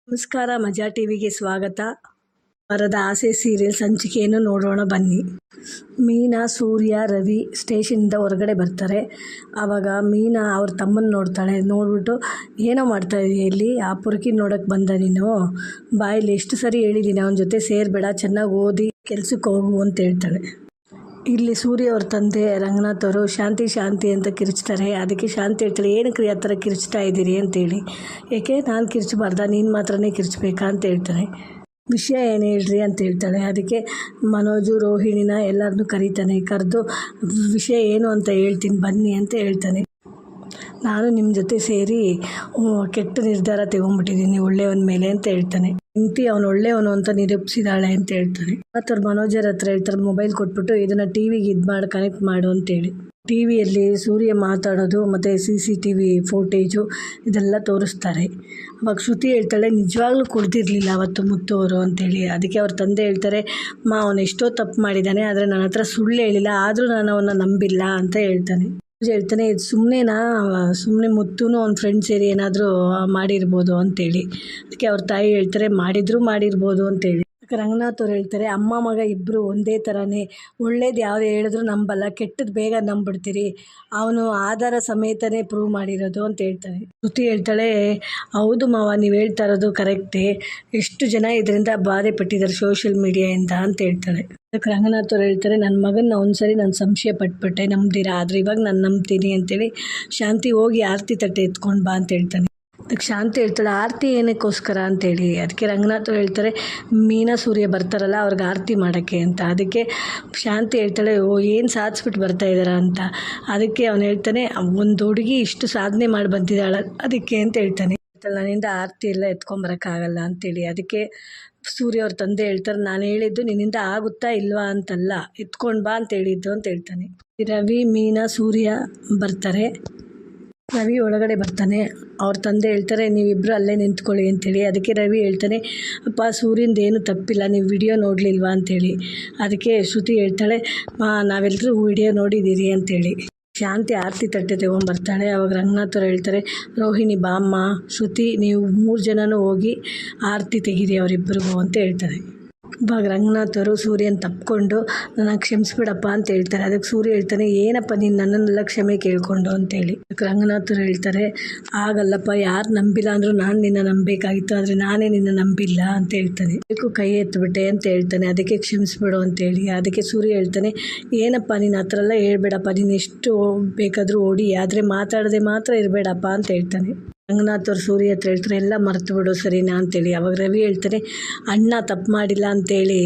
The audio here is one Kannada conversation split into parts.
ನಮಸ್ಕಾರ, ಮಜಾ ಟಿವಿಗೆ ಸ್ವಾಗತ. ವಾರದ ಆಸೆ ಸೀರಿಯಲ್ ಸಂಚಿಕೆಯನ್ನು ನೋಡೋಣ ಬನ್ನಿ. ಮೀನಾ, ಸೂರ್ಯ, ರವಿ ಸ್ಟೇಷನಿಂದ ಹೊರಗಡೆ ಬರ್ತಾರೆ. ಆವಾಗ ಮೀನಾ ಅವ್ರ ತಮ್ಮನ ನೋಡ್ತಾಳೆ. ನೋಡ್ಬಿಟ್ಟು, ಏನೋ ಮಾಡ್ತಾ ಇದೀಯ ಇಲ್ಲಿ, ಆ ಪುರುಕಿ ನೋಡೋಕ್ಕೆ ಬಂದ ನೀನು, ಬಾಯಲ್ಲಿ ಎಷ್ಟು ಸರಿ ಹೇಳಿದ್ದೀನಿ ಅವನ ಜೊತೆ ಸೇರಬೇಡ, ಚೆನ್ನಾಗಿ ಓದಿ ಕೆಲ್ಸಕ್ಕೆ ಹೋಗು ಅಂತ ಹೇಳ್ತಾಳೆ. ಇಲ್ಲಿ ಸೂರ್ಯ ಅವ್ರ ತಂದೆ ರಂಗನಾಥ್ ಅವರು ಶಾಂತಿ ಶಾಂತಿ ಅಂತ ಕಿರ್ಚ್ತಾರೆ. ಅದಕ್ಕೆ ಶಾಂತಿ ಹೇಳ್ತಾಳೆ, ಏನಕ್ಕೆ ಆ ಥರ ಕಿರ್ಚ್ತಾ ಇದ್ದೀರಿ ಅಂತೇಳಿ. ಏಕೆ ನಾನು ಕಿರ್ಚಬಾರ್ದಾ, ನೀನು ಮಾತ್ರನೇ ಕಿರ್ಚ್ಬೇಕಾ ಅಂತ ಹೇಳ್ತಾನೆ. ವಿಷಯ ಏನು ಹೇಳ್ರಿ ಅಂತ ಹೇಳ್ತಾಳೆ. ಅದಕ್ಕೆ ಮನೋಜು, ರೋಹಿಣಿನ ಎಲ್ಲರನ್ನೂ ಕರೀತಾನೆ. ಕರೆದು ವಿಷಯ ಏನು ಅಂತ ಹೇಳ್ತೀನಿ ಬನ್ನಿ ಅಂತ ಹೇಳ್ತಾನೆ. ನಾನು ನಿಮ್ಮ ಜೊತೆ ಸೇರಿ ಕೆಟ್ಟ ನಿರ್ಧಾರ ತಗೊಂಡ್ಬಿಟ್ಟಿದ್ದೀನಿ ಒಳ್ಳೆಯವನ ಮೇಲೆ ಅಂತ ಹೇಳ್ತಾನೆ. ಹೆಂಡತಿ ಅವನು ಒಳ್ಳೆಯವನು ಅಂತ ನಿರೂಪಿಸಿದಾಳೆ ಅಂತ ಹೇಳ್ತಾನೆ. ಮತ್ತು ಮನೋಜರ ಹತ್ರ ಹೇಳ್ತಾರೆ, ಮೊಬೈಲ್ ಕೊಟ್ಬಿಟ್ಟು ಇದನ್ನು ಟಿವಿಗೆ ಕನೆಕ್ಟ್ ಮಾಡು ಅಂತೇಳಿ. ಟಿವಿಯಲ್ಲಿ ಸೂರ್ಯ ಮಾತಾಡೋದು ಮತ್ತು CCTV ಫೋಟೇಜು ಇದೆಲ್ಲ ತೋರಿಸ್ತಾರೆ. ಅವಾಗ ಶ್ರುತಿ ಹೇಳ್ತಾಳೆ, ನಿಜವಾಗ್ಲೂ ಕುಡ್ದಿರಲಿಲ್ಲ ಅವತ್ತು ಮುತ್ತು ಅವರು ಅಂತೇಳಿ. ಅದಕ್ಕೆ ಅವ್ರ ತಂದೆ ಹೇಳ್ತಾರೆ, ಅವನು ಎಷ್ಟೋ ತಪ್ಪು ಮಾಡಿದ್ದಾನೆ, ಆದರೆ ನನ್ನ ಹತ್ರ ಸುಳ್ಳು ಹೇಳಿಲ್ಲ, ಆದರೂ ನಾನು ಅವನ್ನ ನಂಬಿಲ್ಲ ಅಂತ ಹೇಳ್ತಾನೆ. ಹೇಳ್ತಾನೆ, ಇದು ಸುಮ್ಮನೆ ಮುತ್ತುನು ಅವ್ನ ಫ್ರೆಂಡ್ ಸೇರಿ ಏನಾದರೂ ಮಾಡಿರ್ಬೋದು ಅಂತೇಳಿ. ಅದಕ್ಕೆ ಅವ್ರ ತಾಯಿ ಹೇಳ್ತಾರೆ, ಮಾಡಿರ್ಬೋದು ಅಂತೇಳಿ. ರಂಗನಾಥ್ ಅವ್ರು ಹೇಳ್ತಾರೆ, ಅಮ್ಮ ಮಗ ಇಬ್ಬರು ಒಂದೇ ಥರನೇ, ಒಳ್ಳೇದು ಯಾವ್ದು ಹೇಳಿದ್ರು ನಂಬಲ್ಲ, ಕೆಟ್ಟದ್ದು ಬೇಗ ನಂಬಿಡ್ತೀರಿ, ಅವನು ಆಧಾರ ಸಮೇತನೇ ಪ್ರೂವ್ ಮಾಡಿರೋದು ಅಂತ ಹೇಳ್ತಾರೆ. ಶ್ರುತಿ ಹೇಳ್ತಾಳೆ, ಹೌದು ಮಾವ, ನೀವು ಹೇಳ್ತಾ ಇರೋದು ಕರೆಕ್ಟೇ, ಎಷ್ಟು ಜನ ಇದರಿಂದ ಬಾಧೆ ಪಟ್ಟಿದ್ದಾರೆ ಸೋಷಿಯಲ್ ಮೀಡಿಯಾಯಿಂದ ಅಂತ ಹೇಳ್ತಾಳೆ. ಅದಕ್ಕೆ ರಂಗನಾಥ್ ಅವ್ರು ಹೇಳ್ತಾರೆ, ನನ್ನ ಮಗನ ಒಂದ್ಸರಿ ನಾನು ಸಂಶಯ ಪಟ್ಬಿಟ್ಟೆ, ನಂಬ್ದಿರಾ, ಆದರೆ ಇವಾಗ ನಾನು ನಂಬ್ತೀನಿ ಅಂತೇಳಿ. ಶಾಂತಿ ಹೋಗಿ ಆರತಿ ತಟ್ಟೆ ಎತ್ಕೊಂಡು ಬಾ ಅಂತ ಹೇಳ್ತಾನೆ. ಅದಕ್ಕೆ ಶಾಂತಿ ಹೇಳ್ತಾಳೆ, ಆರತಿ ಏನಕ್ಕೋಸ್ಕರ ಅಂತೇಳಿ. ಅದಕ್ಕೆ ರಂಗನಾಥ್ ಅವ್ರು ಹೇಳ್ತಾರೆ, ಮೀನಾ, ಸೂರ್ಯ ಬರ್ತಾರಲ್ಲ ಅವ್ರಿಗೆ ಆರತಿ ಮಾಡೋಕ್ಕೆ ಅಂತ. ಅದಕ್ಕೆ ಶಾಂತಿ ಹೇಳ್ತಾಳೆ, ಏನು ಸಾಧಿಸ್ಬಿಟ್ಟು ಬರ್ತಾ ಇದ್ದಾರ ಅಂತ. ಅದಕ್ಕೆ ಅವನು ಹೇಳ್ತಾನೆ, ಒಂದು ಹುಡುಗಿ ಇಷ್ಟು ಸಾಧನೆ ಮಾಡಿ ಬಂದಿದ್ದಾಳೆ ಅದಕ್ಕೆ ಅಂತ ಹೇಳ್ತಾನೆ. ನನ್ನಿಂದ ಆರತಿ ಎಲ್ಲ ಎತ್ಕೊಂಬರೋಕ್ಕಾಗಲ್ಲ ಅಂತೇಳಿ. ಅದಕ್ಕೆ ಸೂರ್ಯ ಅವ್ರ ತಂದೆ ಹೇಳ್ತಾರೆ, ನಾನು ಹೇಳಿದ್ದು ನಿನ್ನಿಂದ ಆಗುತ್ತಾ ಇಲ್ವಾ ಅಂತಲ್ಲ, ಎತ್ಕೊಂಡು ಬಾ ಅಂತ ಹೇಳಿದ್ದು ಅಂತ ಹೇಳ್ತಾನೆ. ರವಿ, ಮೀನಾ, ಸೂರ್ಯ ಬರ್ತಾರೆ. ರವಿ ಒಳಗಡೆ ಬರ್ತಾನೆ. ಅವ್ರ ತಂದೆ ಹೇಳ್ತಾರೆ, ನೀವಿಬ್ಬರು ಅಲ್ಲೇ ನಿಂತ್ಕೊಳ್ಳಿ ಅಂತೇಳಿ. ಅದಕ್ಕೆ ರವಿ ಹೇಳ್ತಾನೆ, ಅಪ್ಪ, ಸೂರ್ಯಂದು ಏನು ತಪ್ಪಿಲ್ಲ, ನೀವು ವಿಡಿಯೋ ನೋಡಲಿಲ್ವಾ ಅಂತೇಳಿ. ಅದಕ್ಕೆ ಶ್ರುತಿ ಹೇಳ್ತಾಳೆ, ನಾವೆಲ್ಲರೂ ವಿಡಿಯೋ ನೋಡಿದ್ದೀರಿ ಅಂತೇಳಿ. ಶಾಂತಿ ಆರತಿ ತಟ್ಟೆ ತೊಗೊಂಬರ್ತಾಳೆ. ಅವಾಗ ರಂಗನಾಥ್ ಅವ್ರು ಹೇಳ್ತಾರೆ, ರೋಹಿಣಿ ಬಾಮ್ಮ, ಶ್ರುತಿ, ನೀವು 3 ಜನನೂ ಹೋಗಿ ಆರತಿ ತೆಗೀರಿ ಅವರಿಬ್ಬರಿಗೂ ಅಂತ ಹೇಳ್ತಾರೆ. ಇವಾಗ ರಂಗನಾಥ್ ಅವರು ಸೂರ್ಯನ ತಪ್ಪಿಕೊಂಡು ನನ್ನ ಕ್ಷಮಿಸ್ಬಿಡಪ್ಪ ಅಂತ ಹೇಳ್ತಾರೆ. ಅದಕ್ಕೆ ಸೂರ್ಯ ಹೇಳ್ತಾನೆ, ಏನಪ್ಪ ನೀನು ನನ್ನನ್ನೆಲ್ಲ ಕ್ಷಮೆ ಕೇಳ್ಕೊಂಡು ಅಂತೇಳಿ. ಅದಕ್ಕೆ ರಂಗನಾಥ್ ಅವರು ಹೇಳ್ತಾರೆ, ಆಗಲ್ಲಪ್ಪ, ಯಾರು ನಂಬಿಲ್ಲ ಅಂದರೂ ನಾನು ನಿನ್ನ ನಂಬಬೇಕಾಗಿತ್ತು, ಆದರೆ ನಾನೇ ನಿನ್ನ ನಂಬಿಲ್ಲ ಅಂತ ಹೇಳ್ತಾನೆ. ಅದಕ್ಕೂ ಕೈ ಎತ್ತಿಬಿಟ್ಟೆ ಅಂತ ಹೇಳ್ತಾನೆ. ಅದಕ್ಕೆ ಕ್ಷಮಿಸ್ಬಿಡು ಅಂತೇಳಿ. ಅದಕ್ಕೆ ಸೂರ್ಯ ಹೇಳ್ತಾನೆ, ಏನಪ್ಪ ನೀನು ಆ ಥರ ಎಲ್ಲ ಹೇಳ್ಬೇಡಪ್ಪ, ನೀನು ಎಷ್ಟು ಬೇಕಾದರೂ ಓಡಿ, ಆದರೆ ಮಾತಾಡದೆ ಮಾತ್ರ ಇರಬೇಡಪ್ಪ ಅಂತ ಹೇಳ್ತಾನೆ. ರಂಗನಾಥ್ ಅವ್ರು ಸೂರ್ಯ ಹತ್ರ ಹೇಳ್ತಾರೆ, ಎಲ್ಲ ಮರೆತು ಬಿಡು ಸರಿನಾ ಅಂತೇಳಿ. ಅವಾಗ ರವಿ ಹೇಳ್ತಾನೆ, ಅಣ್ಣ ತಪ್ಪು ಮಾಡಿಲ್ಲ ಅಂತೇಳಿ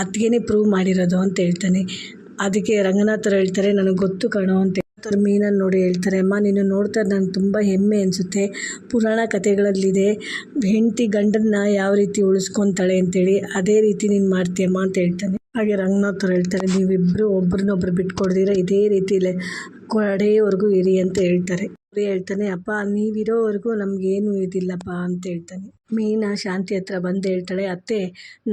ಅತ್ತಿಗೆನೇ ಪ್ರೂವ್ ಮಾಡಿರೋದು ಅಂತ ಹೇಳ್ತಾನೆ. ಅದಕ್ಕೆ ರಂಗನಾಥ್ ಅವ್ರು ಹೇಳ್ತಾರೆ, ನನಗೆ ಗೊತ್ತು ಕಣೋ ಅಂತ. ಅವ್ರು ಮೀನನ್ನು ನೋಡಿ ಹೇಳ್ತಾರೆ, ಅಮ್ಮ, ನೀನು ನೋಡ್ತಾ ನನಗೆ ತುಂಬ ಹೆಮ್ಮೆ ಅನಿಸುತ್ತೆ. ಪುರಾಣ ಕಥೆಗಳಲ್ಲಿದೆ, ಹೆಂಡತಿ ಗಂಡನ್ನ ಯಾವ ರೀತಿ ಉಳಿಸ್ಕೊತಾಳೆ ಅಂತೇಳಿ, ಅದೇ ರೀತಿ ನೀನು ಮಾಡ್ತೀಯಮ್ಮ ಅಂತ ಹೇಳ್ತಾನೆ. ಹಾಗೆ ರಂಗನಾಥ್ ಅವ್ರು ಹೇಳ್ತಾರೆ, ನೀವಿಬ್ಬರು ಒಬ್ರನ್ನೊಬ್ರು ಬಿಟ್ಕೊಡ್ದಿರ ಇದೇ ರೀತಿಲೇ ಕಡೆಯವರೆಗೂ ಇರಿ ಅಂತ ಹೇಳ್ತಾರೆ. ಹೇಳ್ತಾನೆ, ಅಪ್ಪ, ನೀವಿರೋವರೆಗೂ ನಮಗೇನು ಇದಿಲ್ಲಪ್ಪ ಅಂತ ಹೇಳ್ತಾನೆ. ಮೀನಾ ಶಾಂತಿ ಹತ್ರ ಬಂದು ಹೇಳ್ತಾಳೆ, ಅತ್ತೆ,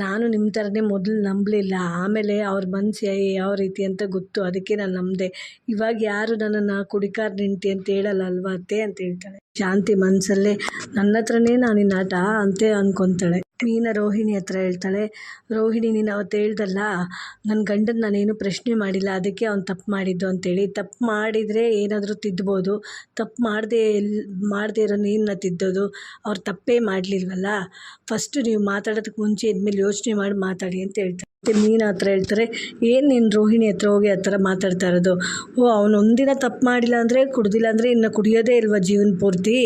ನಾನು ನಿಮ್ಮ ಥರನೇ ಮೊದಲು ನಂಬಲಿಲ್ಲ, ಆಮೇಲೆ ಅವ್ರ ಮನಸ್ಸು ಯಾವ ರೀತಿ ಅಂತ ಗೊತ್ತು, ಅದಕ್ಕೆ ನಾನು ನಂಬಿದೆ. ಇವಾಗ ಯಾರು ನನ್ನನ್ನು ಕುಡಿಕಾರ್ ನಿಂತಿ ಅಂತ ಹೇಳಲ್ಲ ಅಲ್ವಾ ಅತ್ತೆ ಅಂತ ಹೇಳ್ತಾಳೆ. ಶಾಂತಿ ಮನಸ್ಸಲ್ಲೇ, ನನ್ನ ಹತ್ರನೇ ನಾನು ನಿನ್ನ ಆಟ ಅಂತ ಅಂದ್ಕೊತಾಳೆ. ಮೀನಾ ರೋಹಿಣಿ ಹತ್ರ ಹೇಳ್ತಾಳೆ, ರೋಹಿಣಿ, ನೀನು ಅವತ್ತು ಹೇಳ್ದಲ್ಲ, ನನ್ನ ಗಂಡನ ನಾನೇನು ಪ್ರಶ್ನೆ ಮಾಡಿಲ್ಲ, ಅದಕ್ಕೆ ಅವ್ನು ತಪ್ಪು ಮಾಡಿದ್ದು ಅಂತೇಳಿ. ತಪ್ಪು ಮಾಡಿದರೆ ಏನಾದರೂ ತಿದ್ಬೋದು, ತಪ್ಪು ಮಾಡದೇ ಇರೋ ನೀರನ್ನ ತಿದ್ದೋದು, ಅವ್ರು ತಪ್ಪೇ ಮಾಡಲಿಲ್ವಲ್ಲ, ಫಸ್ಟು ನೀವು ಮಾತಾಡೋದಕ್ಕೆ ಮುಂಚೆ ಇದ್ಮೇಲೆ ಯೋಚನೆ ಮಾಡಿ ಮಾತಾಡಿ ಅಂತ ಹೇಳ್ತಾರೆ. ಮತ್ತು ಮೀನಾ ಹತ್ರ ಹೇಳ್ತಾರೆ, ಏನು ನೀನು ರೋಹಿಣಿ ಹತ್ರ ಹೋಗಿ ಆ ಥರ ಮಾತಾಡ್ತಾ ಇರೋದು, ಅವನು ಒಂದಿನ ತಪ್ಪು ಮಾಡಿಲ್ಲ ಅಂದರೆ, ಕುಡ್ದಿಲ್ಲ ಅಂದರೆ ಇನ್ನು ಕುಡಿಯೋದೇ ಇಲ್ವ ಜೀವನ ಪೂರ್ತಿ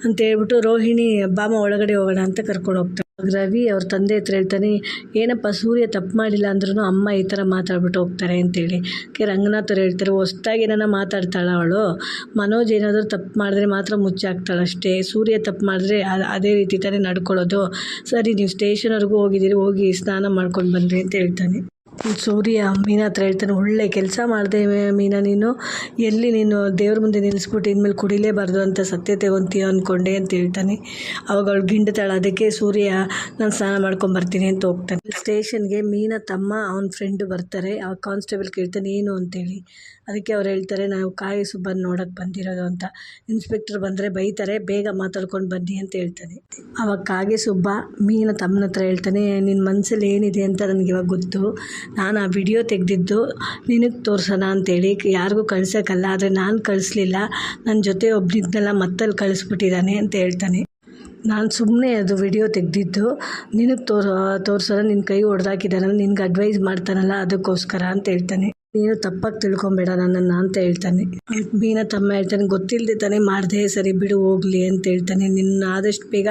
ಅಂತ ಹೇಳ್ಬಿಟ್ಟು ರೋಹಿಣಿ ಬಾಮ ಒಳಗಡೆ ಹೋಗೋಣ ಅಂತ ಕರ್ಕೊಂಡು ಹೋಗ್ತಾರೆ. ರವಿ ಅವ್ರ ತಂದೆ ಹತ್ರ ಹೇಳ್ತಾನೆ, ಏನಪ್ಪ, ಸೂರ್ಯ ತಪ್ಪು ಮಾಡಿಲ್ಲ ಅಂದ್ರೂ ಅಮ್ಮ ಈ ಥರ ಮಾತಾಡ್ಬಿಟ್ಟು ಹೋಗ್ತಾರೆ ಅಂತೇಳಿ. ರಂಗನಾಥ್ ಅವ್ರು ಹೇಳ್ತಾರೆ, ಹೊಸ್ದಾಗಿ ಏನಾರ ಮಾತಾಡ್ತಾಳ ಅವಳು, ಮನೋಜ್ ಏನಾದರೂ ತಪ್ಪು ಮಾಡಿದ್ರೆ ಮಾತ್ರ ಮುಚ್ಚಾಕ್ತಾಳಷ್ಟೇ, ಸೂರ್ಯ ತಪ್ಪು ಮಾಡಿದ್ರೆ ಅದೇ ರೀತಿ ತಾನೇ ನಡ್ಕೊಳ್ಳೋದು. ಸರಿ, ನೀವು ಸ್ಟೇಷನ್ವರೆಗೂ ಹೋಗಿದ್ದೀರಿ, ಹೋಗಿ ಸ್ನಾನ ಮಾಡ್ಕೊಂಡು ಬನ್ನಿರಿ ಅಂತ ಹೇಳ್ತಾನೆ. ಸೂರ್ಯ ಮೀನಾ ಹತ್ರ ಹೇಳ್ತಾನೆ, ಒಳ್ಳೆ ಕೆಲಸ ಮಾಡಿದೆ ಮೀನಾ, ನೀನು ಎಲ್ಲಿ ನೀನು ದೇವ್ರ ಮುಂದೆ ನಿಲ್ಲಿಸ್ಬಿಟ್ಟು ಇನ್ಮೇಲೆ ಕುಡಿಲೇಬಾರ್ದು ಅಂತ ಸತ್ಯತೆ ಹೊಂತೀಯ ಅಂದ್ಕೊಂಡೆ ಅಂತ ಹೇಳ್ತಾನೆ. ಅವಾಗ ಅವಳು ಗಿಂಡ್ತಾಳೆ. ಅದಕ್ಕೆ ಸೂರ್ಯ ನಾನು ಸ್ನಾನ ಮಾಡ್ಕೊಂಬರ್ತೀನಿ ಅಂತ ಹೋಗ್ತಾನೆ. ಸ್ಟೇಷನ್ಗೆ ಮೀನಾ ತಮ್ಮ ಅವನ ಫ್ರೆಂಡು ಬರ್ತಾರೆ. ಆ ಕಾನ್ಸ್ಟೇಬಲ್ ಕೇಳ್ತಾನೆ ಏನು ಅಂತೇಳಿ. ಅದಕ್ಕೆ ಅವ್ರು ಹೇಳ್ತಾರೆ, ನಾವು ಕಾಯಿ ಸುಬ್ಬನ ನೋಡೋಕ್ಕೆ ಬಂದಿರೋದು ಅಂತ. ಇನ್ಸ್ಪೆಕ್ಟರ್ ಬಂದರೆ ಬೈತಾರೆ, ಬೇಗ ಮಾತಾಡ್ಕೊಂಡು ಬನ್ನಿ ಅಂತ ಹೇಳ್ತಾನೆ. ಅವಾಗ ಕಾಗೆ ಸುಬ್ಬ ಮೀನಾ ತಮ್ಮನ ಹತ್ರ ಹೇಳ್ತಾನೆ, ನಿನ್ನ ಮನಸ್ಸಲ್ಲಿ ಏನಿದೆ ಅಂತ ನನಗೆ ಇವಾಗ ಗೊತ್ತು. ನಾನು ಆ ವಿಡಿಯೋ ತೆಗೆದಿದ್ದು ನಿನಗೆ ತೋರ್ಸೋಣ ಅಂತೇಳಿ, ಯಾರಿಗೂ ಕಳ್ಸೋಕ್ಕಲ್ಲ. ಆದರೆ ನಾನು ಕಳಿಸ್ಲಿಲ್ಲ, ನನ್ನ ಜೊತೆ ಒಬ್ಬನಿದ್ನೆಲ್ಲ ಮತ್ತಲ್ಲಿ ಕಳಿಸ್ಬಿಟ್ಟಿದ್ದಾನೆ ಅಂತ ಹೇಳ್ತಾನೆ. ನಾನು ಸುಮ್ಮನೆ ಅದು ವಿಡಿಯೋ ತೆಗೆದಿದ್ದು ನಿನಗೆ ತೋರ್ಸೋಣ, ನಿನ್ನ ಕೈ ಹೊಡೆದಾಕಿದ್ದಾನಲ್ಲ, ನಿನ್ಗೆ ಅಡ್ವೈಸ್ ಮಾಡ್ತಾನಲ್ಲ ಅದಕ್ಕೋಸ್ಕರ ಅಂತ ಹೇಳ್ತಾನೆ. ನೀನು ತಪ್ಪಾಗಿ ತಿಳ್ಕೊಬೇಡ ನನ್ನನ್ನು ಅಂತ ಹೇಳ್ತಾನೆ. ಮೀನಾ ತಮ್ಮ ಹೇಳ್ತಾನೆ, ಗೊತ್ತಿಲ್ಲದೆ ತಾನೇ ಮಾಡಿದೆ, ಸರಿ ಬಿಡು ಹೋಗಲಿ ಅಂತ ಹೇಳ್ತಾನೆ. ನಿನ್ನ ಆದಷ್ಟು ಬೇಗ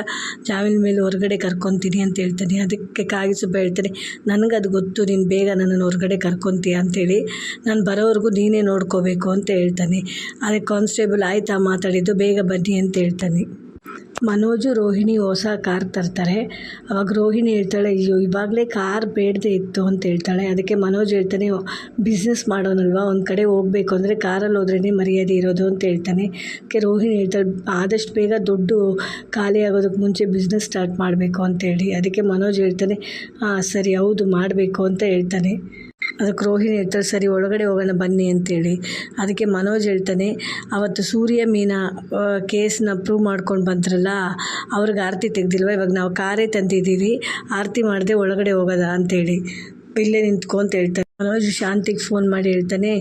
ಜಾಮೀನ್ ಮೇಲೆ ಹೊರಗಡೆ ಕರ್ಕೊತೀನಿ ಅಂತ ಹೇಳ್ತಾನೆ. ಅದಕ್ಕೆ ಕಾಗೆ ಸುಬ್ಬ ಹೇಳ್ತಾನೆ, ನನಗದು ಗೊತ್ತು, ನೀನು ಬೇಗ ನನ್ನನ್ನು ಹೊರಗಡೆ ಕರ್ಕೊತೀಯ ಅಂತೇಳಿ, ನಾನು ಬರೋವರೆಗೂ ನೀನೇ ನೋಡ್ಕೋಬೇಕು ಅಂತ ಹೇಳ್ತಾನೆ. ಅದಕ್ಕೆ ಕಾನ್ಸ್ಟೇಬಲ್ ಆಯ್ತಾ ಮಾತಾಡಿದ್ದು, ಬೇಗ ಬನ್ನಿ ಅಂತ ಹೇಳ್ತಾನೆ. ಮನೋಜು ರೋಹಿಣಿ ಹೊಸ ಕಾರ್ ತರ್ತಾರೆ. ಅವಾಗ ರೋಹಿಣಿ ಹೇಳ್ತಾಳೆ, ಅಯ್ಯೋ ಇವಾಗಲೇ ಕಾರ್ ಬೇಡದೇ ಇತ್ತು ಅಂತ ಹೇಳ್ತಾಳೆ. ಅದಕ್ಕೆ ಮನೋಜ್ ಹೇಳ್ತಾನೆ, ಬಿಸ್ನೆಸ್ ಮಾಡೋನಲ್ವಾ, ಒಂದು ಕಡೆ ಹೋಗಬೇಕು ಅಂದರೆ ಕಾರಲ್ಲಿ ಹೋದ್ರೇ ಮರ್ಯಾದೆ ಇರೋದು ಅಂತ ಹೇಳ್ತಾನೆ. ಅದಕ್ಕೆ ರೋಹಿಣಿ ಹೇಳ್ತಾಳೆ, ಆದಷ್ಟು ಬೇಗ ದುಡ್ಡು ಖಾಲಿ ಆಗೋದಕ್ಕೆ ಮುಂಚೆ ಬಿಸ್ನೆಸ್ ಸ್ಟಾರ್ಟ್ ಮಾಡಬೇಕು ಅಂತೇಳಿ. ಅದಕ್ಕೆ ಮನೋಜ್ ಹೇಳ್ತಾನೆ, ಹಾಂ ಸರಿ ಹೌದು ಮಾಡಬೇಕು ಅಂತ ಹೇಳ್ತಾನೆ. ಅದಕ್ಕೆ ರೋಹಿಣಿ ಹೇಳ್ತಾಳೆ, ಸರಿ ಒಳಗಡೆ ಹೋಗೋಣ ಬನ್ನಿ ಅಂತೇಳಿ. ಅದಕ್ಕೆ ಮನೋಜ್ ಹೇಳ್ತಾನೆ, ಅವತ್ತು ಸೂರ್ಯ ಮೀನಾ ಕೇಸ್ನ ಪ್ರೂವ್ ಮಾಡ್ಕೊಂಡು ಬಂದ್ರಲ್ಲ, ಅವ್ರಿಗೆ ಆರತಿ ತೆಗ್ದಿಲ್ವ, ಇವಾಗ ನಾವು ಕಾರೇ ತಂದಿದ್ದೀವಿ, ಆರತಿ ಮಾಡದೆ ಒಳಗಡೆ ಹೋಗೋದ ಅಂತೇಳಿ, ಇಲ್ಲೇ ನಿಂತ್ಕೊ ಅಂತ ಹೇಳ್ತಾನೆ. ಮನೋಜ್ ಶಾಂತಿಗೆ ಫೋನ್ ಮಾಡಿ ಹೇಳ್ತಾನೆ,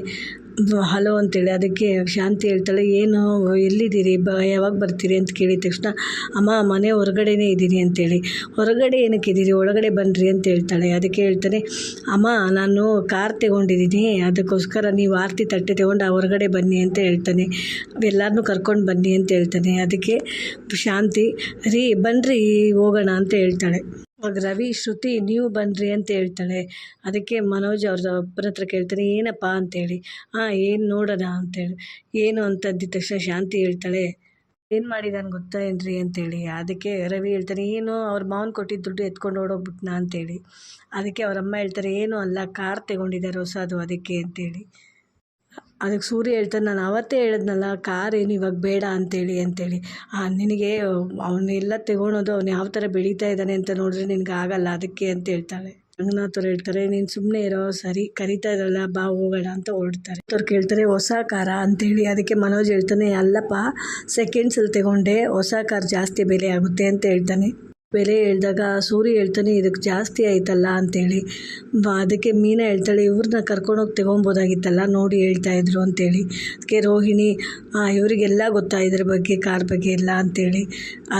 ಹಲೋ ಅಂತೇಳಿ. ಅದಕ್ಕೆ ಶಾಂತಿ ಹೇಳ್ತಾಳೆ, ಏನು ಎಲ್ಲಿದ್ದೀರಿ, ಯಾವಾಗ ಬರ್ತೀರಿ ಅಂತ ಕೇಳಿದ ತಕ್ಷಣ, ಅಮ್ಮ ಮನೆ ಹೊರಗಡೆನೇ ಇದ್ದೀನಿ ಅಂತೇಳಿ. ಹೊರಗಡೆ ಏನಕ್ಕೆ ಇದ್ದೀರಿ, ಒಳಗಡೆ ಬನ್ನಿರಿ ಅಂತ ಹೇಳ್ತಾಳೆ. ಅದಕ್ಕೆ ಹೇಳ್ತಾನೆ, ಅಮ್ಮ ನಾನು ಕಾರ್ ತೊಗೊಂಡಿದ್ದೀನಿ, ಅದಕ್ಕೋಸ್ಕರ ನೀವು ಆರತಿ ತಟ್ಟೆ ತೊಗೊಂಡು ಹೊರಗಡೆ ಬನ್ನಿ ಅಂತ ಹೇಳ್ತಾನೆ. ಎಲ್ಲರನ್ನೂ ಕರ್ಕೊಂಡು ಬನ್ನಿ ಅಂತ ಹೇಳ್ತಾನೆ. ಅದಕ್ಕೆ ಶಾಂತಿ, ರೀ ಬನ್ನಿರಿ ಹೋಗೋಣ ಅಂತ ಹೇಳ್ತಾಳೆ. ಅವಾಗ ರವಿ, ಶ್ರುತಿ ನೀವು ಬನ್ನಿರಿ ಅಂತ ಹೇಳ್ತಾಳೆ. ಅದಕ್ಕೆ ಮನೋಜ್ ಅವ್ರ ಅಪ್ಪನ ಹತ್ರ ಕೇಳ್ತಾನೆ, ಏನಪ್ಪ ಅಂತೇಳಿ. ಏನು ನೋಡೋಣ ಅಂತೇಳಿ. ಏನು ಅಂತಂದಿದ ತಕ್ಷಣ ಶಾಂತಿ ಹೇಳ್ತಾಳೆ, ಏನು ಮಾಡಿದಾನೆ ಗೊತ್ತಾ ಏನ್ರಿ ಅಂತೇಳಿ. ಅದಕ್ಕೆ ರವಿ ಹೇಳ್ತಾನೆ, ಏನು ಅವ್ರ ಮಾವನ ಕೊಟ್ಟಿದ್ದು ದುಡ್ಡು ಎತ್ಕೊಂಡು ಓಡೋಗ್ಬಿಟ್ನಾ ಅಂತೇಳಿ. ಅದಕ್ಕೆ ಅವರಮ್ಮ ಹೇಳ್ತಾರೆ, ಏನು ಅಲ್ಲ, ಕಾರ್ ತೊಗೊಂಡಿದ್ದಾರೆ ಹೊಸದು ಅದಕ್ಕೆ ಅಂತೇಳಿ. ಅದಕ್ಕೆ ಸೂರ್ಯ ಹೇಳ್ತಾನೆ, ನಾನು ಅವತ್ತೇ ಹೇಳಿದ್ನಲ್ಲ ಕಾರ್ ಏನು ಇವಾಗ ಬೇಡ ಅಂತೇಳಿ. ನಿನಗೆ ಅವನ್ನೆಲ್ಲ ತಗೊಳೋದು, ಅವ್ನು ಯಾವ ಥರ ಬೆಳೀತಾ ಇದ್ದಾನೆ ಅಂತ ನೋಡಿದ್ರೆ ನಿನಗೆ ಆಗಲ್ಲ, ಅದಕ್ಕೆ ಅಂತ ಹೇಳ್ತಾಳೆ. ರಂಗನಾಥ್ ಅವ್ರು ಹೇಳ್ತಾರೆ, ನೀನು ಸುಮ್ಮನೆ ಇರೋ, ಸರಿ ಕರಿತಾ ಇರಲ್ಲ, ಬಾ ಹೋಗೋಣ ಅಂತ ಹೊರಡ್ತಾರೆ. ಅವ್ರು ಕೇಳ್ತಾರೆ, ಹೊಸ ಕಾರ ಅಂತೇಳಿ. ಅದಕ್ಕೆ ಮನೋಜ್ ಹೇಳ್ತಾನೆ, ಅಲ್ಲಪ್ಪ ಸೆಕೆಂಡ್ಸಲ್ಲಿ ತಗೊಂಡೆ, ಹೊಸ ಕಾರ್ ಜಾಸ್ತಿ ಬೆಲೆ ಆಗುತ್ತೆ ಅಂತ ಹೇಳ್ತಾನೆ. ಬೆಲೆ ಹೇಳಿದಾಗ ಸೂರ್ಯ ಹೇಳ್ತಾನೆ, ಇದಕ್ಕೆ ಜಾಸ್ತಿ ಆಯ್ತಲ್ಲ ಅಂತೇಳಿ. ಅದಕ್ಕೆ ಮೀನಾ ಹೇಳ್ತಾಳೆ, ಇವ್ರನ್ನ ಕರ್ಕೊಂಡೋಗಿ ತೊಗೊಬೋದಾಗಿತ್ತಲ್ಲ, ನೋಡಿ ಹೇಳ್ತಾಯಿದ್ರು ಅಂತೇಳಿ. ಅದಕ್ಕೆ ರೋಹಿಣಿ, ಇವರಿಗೆಲ್ಲ ಗೊತ್ತಾ ಇದ್ರ ಬಗ್ಗೆ, ಕಾರ್ ಬಗ್ಗೆ ಎಲ್ಲ ಅಂತೇಳಿ.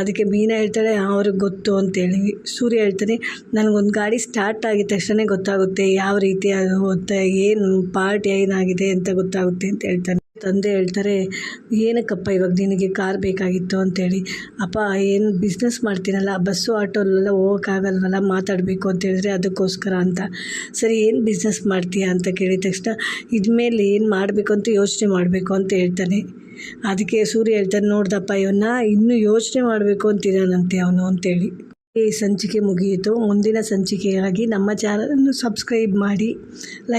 ಅದಕ್ಕೆ ಮೀನಾ ಹೇಳ್ತಾಳೆ, ಅವ್ರಿಗೆ ಗೊತ್ತು ಅಂತೇಳಿ. ಸೂರ್ಯ ಹೇಳ್ತಾನೆ, ನನಗೊಂದು ಗಾಡಿ ಸ್ಟಾರ್ಟ್ ಆಗಿದ ತಕ್ಷಣ ಗೊತ್ತಾಗುತ್ತೆ ಯಾವ ರೀತಿ ಅದು ಏನು ಪಾರ್ಟ್ ಏನಾಗಿದೆ ಅಂತ ಗೊತ್ತಾಗುತ್ತೆ ಅಂತ ಹೇಳ್ತಾನೆ. ತಂದೆ ಹೇಳ್ತಾರೆ, ಏನಕ್ಕಪ್ಪ ಇವಾಗ ನಿನಗೆ ಕಾರ್ ಬೇಕಾಗಿತ್ತು ಅಂತೇಳಿ. ಅಪ್ಪ ಏನು ಬಿಸ್ನೆಸ್ ಮಾಡ್ತೀನಲ್ಲ, ಬಸ್ಸು ಆಟೋಲೆಲ್ಲ ಹೋಗೋಕ್ಕಾಗಲ್ವಲ್ಲ, ಮಾತಾಡಬೇಕು ಅಂತ ಹೇಳಿದ್ರೆ ಅದಕ್ಕೋಸ್ಕರ ಅಂತ. ಸರಿ ಏನು ಬಿಸ್ನೆಸ್ ಮಾಡ್ತೀಯಾ ಅಂತ ಕೇಳಿದ ತಕ್ಷಣ, ಇದ್ಮೇಲೆ ಏನು ಮಾಡಬೇಕು ಅಂತ ಯೋಚನೆ ಮಾಡಬೇಕು ಅಂತ ಹೇಳ್ತಾನೆ. ಅದಕ್ಕೆ ಸೂರ್ಯ ಹೇಳ್ತಾನೆ, ನೋಡ್ದಪ್ಪ ಇವನ್ನ ಇನ್ನೂ ಯೋಚನೆ ಮಾಡಬೇಕು ಅಂತಿದ್ದಾನಂತೆ ಅವನು ಅಂತೇಳಿ. ಈ ಸಂಚಿಕೆ ಮುಗಿಯಿತು. ಮುಂದಿನ ಸಂಚಿಕೆಗಾಗಿ ನಮ್ಮ ಚಾನಲನ್ನು ಸಬ್ಸ್ಕ್ರೈಬ್ ಮಾಡಿ, ಲೈಕ್